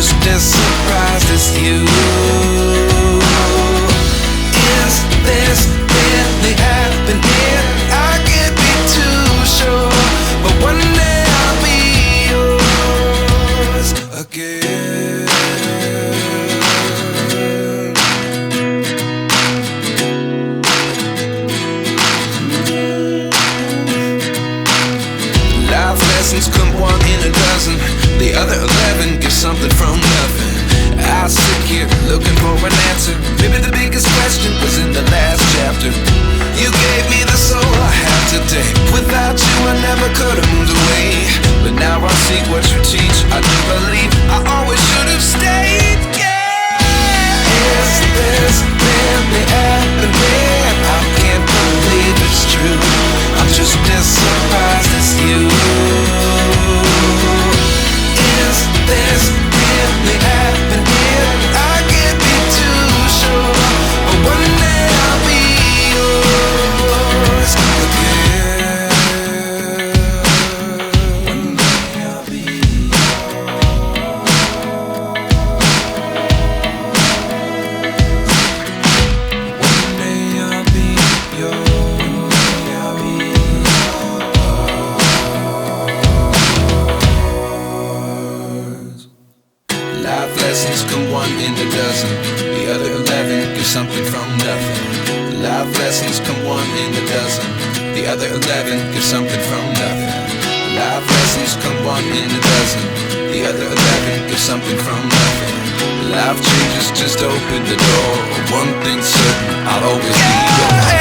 just as surprised as you. Is this really happening? I can't be too sure, but one day I'll be yours again. Life lessons come one in a dozen. The other 11 give something from nothing. I sit here looking for an answer. Maybe the biggest question was in the last chapter. You gave me the soul I have today. Without you I never could have moved away. But now I see what you teach. I do believe I always should have stayed. Yeah. Is this really happening? I can't believe it's true. I'm just as surprised as you. Is this really happening? I can't be too sure, but one day I'll be yours again. One day I'll be yours. One day I'll be yours. One day I'll be yours. Life lessons come one in a dozen. The other 11 give something from nothing. Life lessons come one in a dozen. The other 11 give something from nothing. Life lessons come one in a dozen. The other 11 give something from nothing. Life changes just open the door. One thing's certain, I'll always be yours.